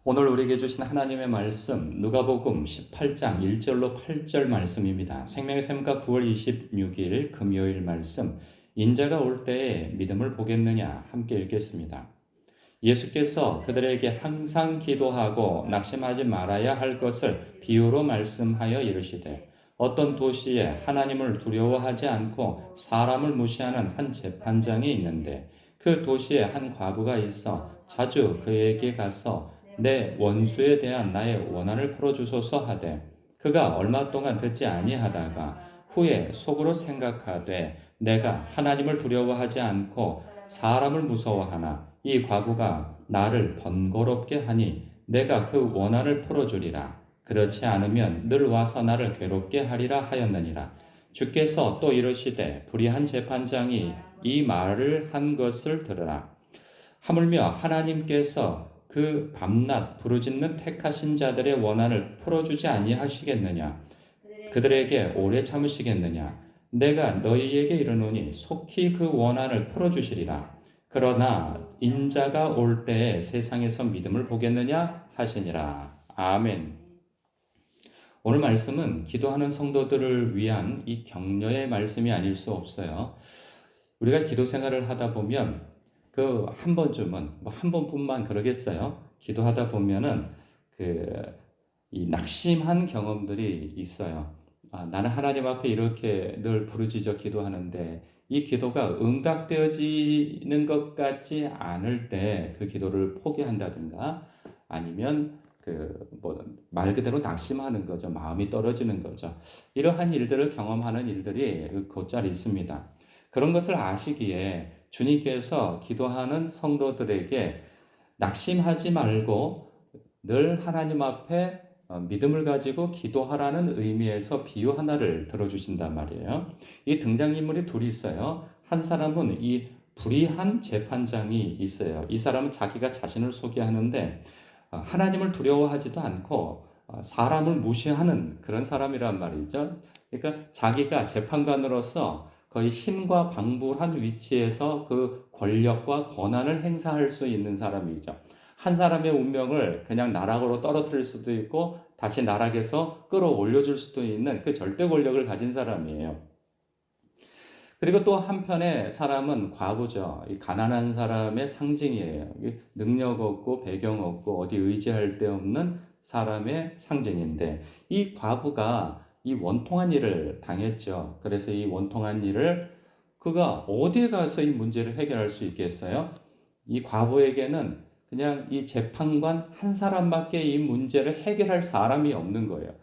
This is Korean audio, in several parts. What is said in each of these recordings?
오늘 우리에게 주신 하나님의 말씀 누가복음 18장 1절로 8절 말씀입니다. 생명의 샘과 9월 26일 금요일 말씀 인자가 올 때에 믿음을 보겠느냐 함께 읽겠습니다. 예수께서 그들에게 항상 기도하고 낙심하지 말아야 할 것을 비유로 말씀하여 이르시되 어떤 도시에 하나님을 두려워하지 않고 사람을 무시하는 한 재판장이 있는데 그 도시에 한 과부가 있어 자주 그에게 가서 내 원수에 대한 나의 원한을 풀어주소서 하되 그가 얼마 동안 듣지 아니하다가 후에 속으로 생각하되 내가 하나님을 두려워하지 않고 사람을 무서워하나 이 과부가 나를 번거롭게 하니 내가 그 원한을 풀어주리라. 그렇지 않으면 늘 와서 나를 괴롭게 하리라 하였느니라. 주께서 또 이르시되 불의한 재판장이 이 말을 한 것을 들으라. 하물며 하나님께서 그 밤낮 부르짖는 택하신 자들의 원한을 풀어주지 아니하시겠느냐? 그들에게 오래 참으시겠느냐? 내가 너희에게 이르노니 속히 그 원한을 풀어주시리라. 그러나 인자가 올 때에 세상에서 믿음을 보겠느냐 하시니라. 아멘. 오늘 말씀은 기도하는 성도들을 위한 이 격려의 말씀이 아닐 수 없어요. 우리가 기도 생활을 하다 보면 그 한 번쯤은 뭐 한 번뿐만 그러겠어요. 기도하다 보면은 이 낙심한 경험들이 있어요. 나는 하나님 앞에 이렇게 늘 부르짖어 기도하는데 이 기도가 응답되어지는 것 같지 않을 때 그 기도를 포기한다든가 아니면 말 그대로 낙심하는 거죠. 마음이 떨어지는 거죠. 이러한 일들을 경험하는 일들이 곧잘 있습니다. 그런 것을 아시기에 주님께서 기도하는 성도들에게 낙심하지 말고 늘 하나님 앞에 믿음을 가지고 기도하라는 의미에서 비유 하나를 들어주신단 말이에요. 이 등장인물이 둘이 있어요. 한 사람은 이 불의한 재판장이 있어요. 이 사람은 자기가 자신을 소개하는데 하나님을 두려워하지도 않고 사람을 무시하는 그런 사람이란 말이죠. 그러니까 자기가 재판관으로서 거의 신과 방불한 위치에서 그 권력과 권한을 행사할 수 있는 사람이죠. 한 사람의 운명을 그냥 나락으로 떨어뜨릴 수도 있고 다시 나락에서 끌어올려줄 수도 있는 그 절대 권력을 가진 사람이에요. 그리고 또 한편의 사람은 과부죠. 이 가난한 사람의 상징이에요. 능력 없고 배경 없고 어디 의지할 데 없는 사람의 상징인데 이 과부가 이 원통한 일을 당했죠. 그래서 이 원통한 일을 그가 어디에 가서 이 문제를 해결할 수 있겠어요? 이 과부에게는 그냥 이 재판관 한 사람밖에 이 문제를 해결할 사람이 없는 거예요.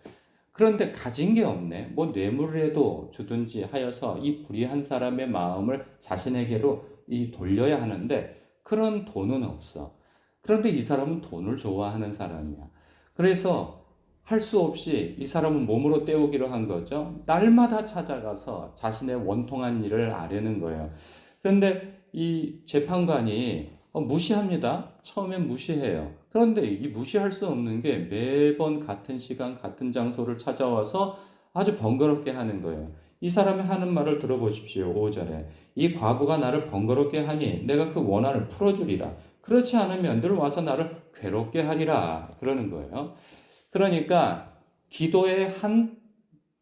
그런데 가진 게 없네. 뭐 뇌물이라도 주든지 하여서 이 불의한 사람의 마음을 자신에게로 돌려야 하는데 그런 돈은 없어. 그런데 이 사람은 돈을 좋아하는 사람이야. 그래서 할 수 없이 이 사람은 몸으로 때우기로 한 거죠. 날마다 찾아가서 자신의 원통한 일을 아뢰는 거예요. 그런데 이 재판관이 무시합니다. 처음엔 무시해요. 그런데 이 무시할 수 없는 게 매번 같은 시간, 같은 장소를 찾아와서 아주 번거롭게 하는 거예요. 이 사람이 하는 말을 들어보십시오. 5절에. 이 과부가 나를 번거롭게 하니 내가 그 원한을 풀어주리라. 그렇지 않으면 늘 와서 나를 괴롭게 하리라. 그러는 거예요. 그러니까 기도의 한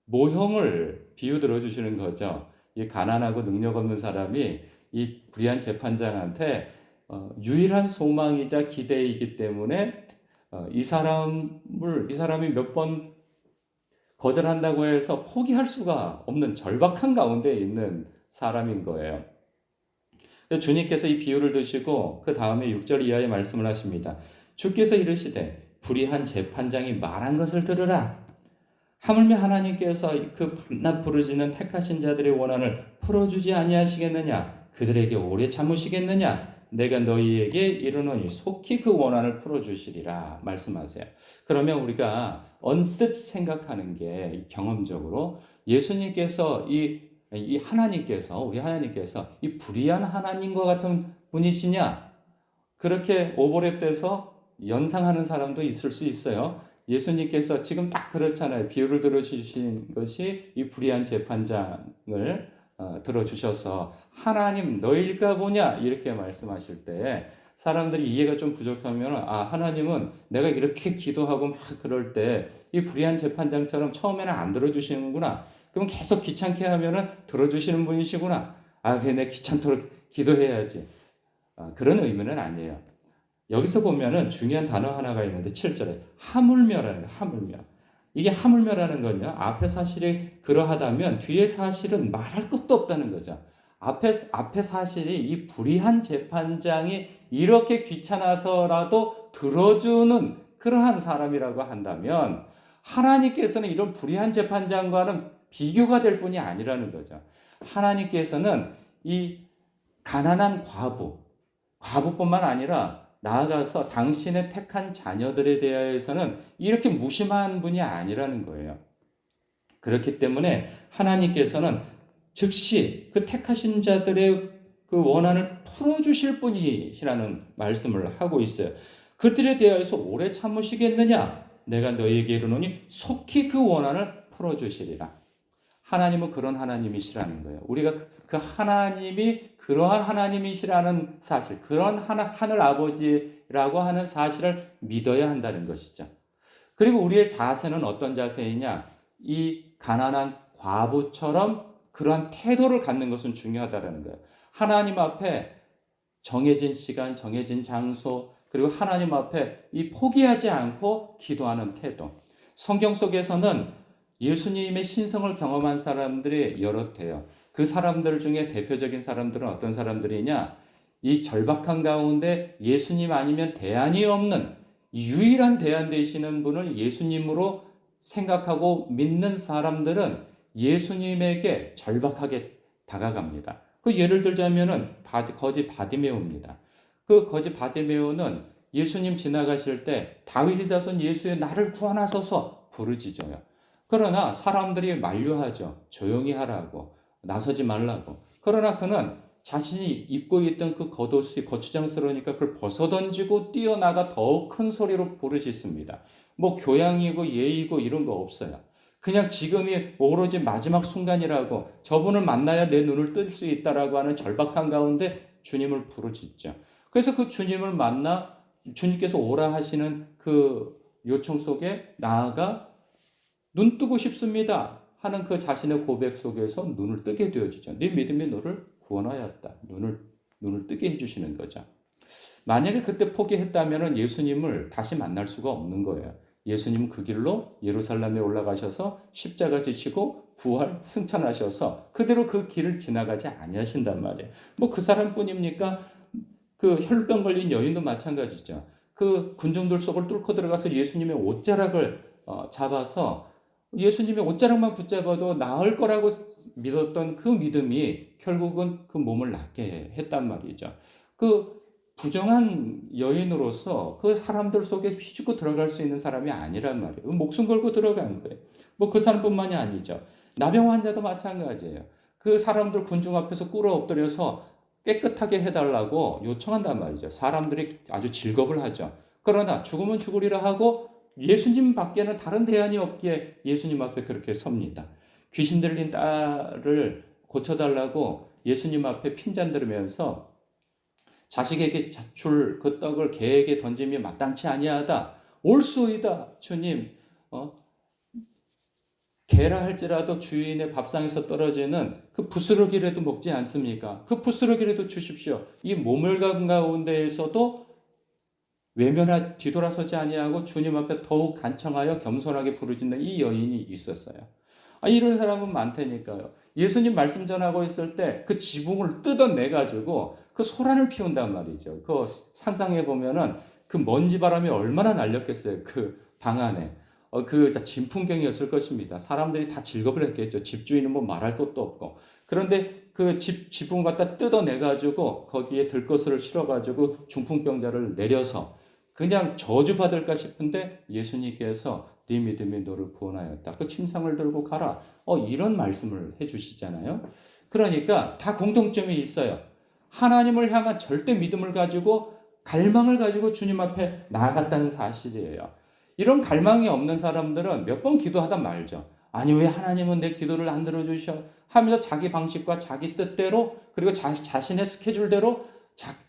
모형을 비유 들어주시는 거죠. 이 가난하고 능력 없는 사람이 이 불의한 재판장한테 유일한 소망이자 기대이기 때문에 이 사람이 몇 번 거절한다고 해서 포기할 수가 없는 절박한 가운데 있는 사람인 거예요. 주님께서 이 비유를 드시고 그 다음에 6절 이하의 말씀을 하십니다. 주께서 이르시되 불의한 재판장이 말한 것을 들으라. 하물며 하나님께서 그 밤낮 부르짖는 택하신 자들의 원한을 풀어주지 아니하시겠느냐? 그들에게 오래 참으시겠느냐? 내가 너희에게 이르노니 속히 그 원한을 풀어주시리라 말씀하세요. 그러면 우리가 언뜻 생각하는 게 경험적으로 예수님께서 우리 하나님께서 이 불의한 하나님과 같은 분이시냐? 그렇게 오버랩돼서 연상하는 사람도 있을 수 있어요. 예수님께서 지금 딱 그렇잖아요. 비유를 들어주신 것이 이 불의한 재판장을 들어주셔서 하나님 너일까 보냐 이렇게 말씀하실 때 사람들이 이해가 좀 부족하면 하나님은 내가 이렇게 기도하고 막 그럴 때 이 불의한 재판장처럼 처음에는 안 들어주시는구나. 그럼 계속 귀찮게 하면은 들어주시는 분이시구나. 그래 내 귀찮도록 기도해야지. 그런 의미는 아니에요. 여기서 보면은 중요한 단어 하나가 있는데 7절에 하물며라는 거예요. 하물며. 이게 하물며라는 건요. 앞에 사실이 그러하다면 뒤에 사실은 말할 것도 없다는 거죠. 앞에 사실이 이 불의한 재판장이 이렇게 귀찮아서라도 들어주는 그러한 사람이라고 한다면 하나님께서는 이런 불의한 재판장과는 비교가 될 뿐이 아니라는 거죠. 하나님께서는 이 가난한 과부뿐만 아니라 나아가서 당신의 택한 자녀들에 대해서는 이렇게 무심한 분이 아니라는 거예요. 그렇기 때문에 하나님께서는 즉시 그 택하신 자들의 그 원한을 풀어주실 분이시라는 말씀을 하고 있어요. 그들에 대하여서 오래 참으시겠느냐? 내가 너희에게 이르노니 속히 그 원한을 풀어주시리라. 하나님은 그런 하나님이시라는 거예요. 우리가 그 하나님이 그러한 하나님이시라는 사실, 그런 하늘 아버지라고 하는 사실을 믿어야 한다는 것이죠. 그리고 우리의 자세는 어떤 자세이냐? 이 가난한 과부처럼 그러한 태도를 갖는 것은 중요하다는 거예요. 하나님 앞에 정해진 시간, 정해진 장소, 그리고 하나님 앞에 이 포기하지 않고 기도하는 태도. 성경 속에서는 예수님의 신성을 경험한 사람들이 여럿해요. 그 사람들 중에 대표적인 사람들은 어떤 사람들이냐? 이 절박한 가운데 예수님 아니면 대안이 없는 유일한 대안 되시는 분을 예수님으로 생각하고 믿는 사람들은 예수님에게 절박하게 다가갑니다. 그 예를 들자면은 거지 바디메오입니다. 그 거지 바디메오는 예수님 지나가실 때 다윗의 자손 예수의 나를 구원하소서 부르짖어요. 그러나 사람들이 만류하죠. 조용히 하라고, 나서지 말라고. 그러나 그는 자신이 입고 있던 그 겉옷이 거추장스러우니까 그걸 벗어던지고 뛰어나가 더욱 큰 소리로 부르짖습니다. 뭐 교양이고 예의고 이런 거 없어요. 그냥 지금이 오로지 마지막 순간이라고, 저분을 만나야 내 눈을 뜰 수 있다라고 하는 절박한 가운데 주님을 부르짖죠. 그래서 그 주님을 만나 주님께서 오라 하시는 그 요청 속에 나아가 눈 뜨고 싶습니다 하는 그 자신의 고백 속에서 눈을 뜨게 되어지죠. 네 믿음이 너를 구원하였다. 눈을 뜨게 해주시는 거죠. 만약에 그때 포기했다면 예수님을 다시 만날 수가 없는 거예요. 예수님은 그 길로 예루살렘에 올라가셔서 십자가 지시고 부활 승천하셔서 그대로 그 길을 지나가지 아니하신단 말이에요. 뭐 그 사람뿐입니까? 그 혈병 걸린 여인도 마찬가지죠. 그 군중들 속을 뚫고 들어가서 예수님의 옷자락을 잡아서 예수님의 옷자락만 붙잡아도 나을 거라고 믿었던 그 믿음이 결국은 그 몸을 낫게 했단 말이죠. 그 부정한 여인으로서 그 사람들 속에 휘주고 들어갈 수 있는 사람이 아니란 말이에요. 목숨 걸고 들어간 거예요. 뭐 그 사람뿐만이 아니죠. 나병 환자도 마찬가지예요. 그 사람들 군중 앞에서 꿇어 엎드려서 깨끗하게 해달라고 요청한단 말이죠. 사람들이 아주 질겁을 하죠. 그러나 죽으면 죽으리라 하고 예수님 밖에는 다른 대안이 없기에 예수님 앞에 그렇게 섭니다. 귀신 들린 딸을 고쳐달라고 예수님 앞에 핀잔 들으면서 자식에게 줄 그 떡을 개에게 던짐이 마땅치 아니하다. 옳소이다. 주님, 개라 할지라도 주인의 밥상에서 떨어지는 그 부스러기라도 먹지 않습니까? 그 부스러기라도 주십시오. 이 모멸감 가운데에서도 외면하 뒤돌아서지 아니하고 주님 앞에 더욱 간청하여 겸손하게 부르짖는 이 여인이 있었어요. 이런 사람은 많다니까요. 예수님 말씀 전하고 있을 때 그 지붕을 뜯어내 가지고 그 소란을 피운단 말이죠. 그 상상해 보면은 그 먼지 바람이 얼마나 날렸겠어요. 그 방 안에. 그 진풍경이었을 것입니다. 사람들이 다 질겁을 했겠죠. 집주인은 뭐 말할 것도 없고. 그런데 그 지붕 갖다 뜯어내 가지고 거기에 들것을 실어 가지고 중풍병자를 내려서 그냥 저주받을까 싶은데 예수님께서 네 믿음이 너를 구원하였다. 그 침상을 들고 가라. 이런 말씀을 해주시잖아요. 그러니까 다 공통점이 있어요. 하나님을 향한 절대 믿음을 가지고 갈망을 가지고 주님 앞에 나아갔다는 사실이에요. 이런 갈망이 없는 사람들은 몇 번 기도하다 말죠. 아니 왜 하나님은 내 기도를 안 들어주셔? 하면서 자기 방식과 자기 뜻대로 그리고 자신의 스케줄대로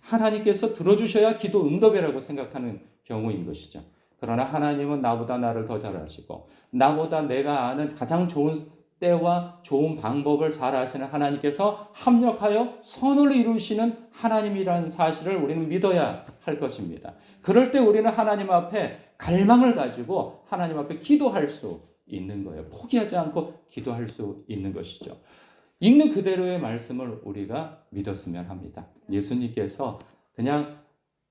하나님께서 들어주셔야 기도 응답이라고 생각하는 경우인 것이죠. 그러나 하나님은 나보다 나를 더 잘 아시고 나보다 내가 아는 가장 좋은 때와 좋은 방법을 잘 아시는 하나님께서 합력하여 선을 이루시는 하나님이라는 사실을 우리는 믿어야 할 것입니다. 그럴 때 우리는 하나님 앞에 갈망을 가지고 하나님 앞에 기도할 수 있는 거예요. 포기하지 않고 기도할 수 있는 것이죠. 있는 그대로의 말씀을 우리가 믿었으면 합니다. 예수님께서 그냥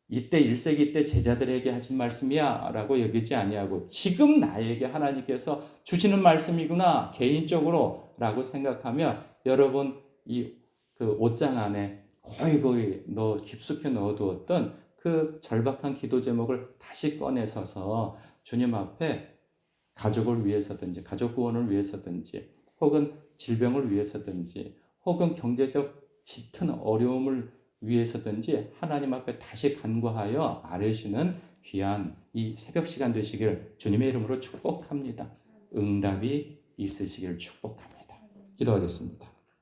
이때 1세기 때 제자들에게 하신 말씀이야 라고 여기지 아니하고 지금 나에게 하나님께서 주시는 말씀이구나 개인적으로 라고 생각하면 여러분 이 그 옷장 안에 고이 깊숙이 넣어두었던 그 절박한 기도 제목을 다시 꺼내서서 주님 앞에 가족을 위해서든지 가족 구원을 위해서든지 혹은 질병을 위해서든지 혹은 경제적 짙은 어려움을 위해서든지 하나님 앞에 다시 간구하여 아뢰시는 귀한 이 새벽 시간 되시길 주님의 이름으로 축복합니다. 응답이 있으시길 축복합니다. 기도하겠습니다.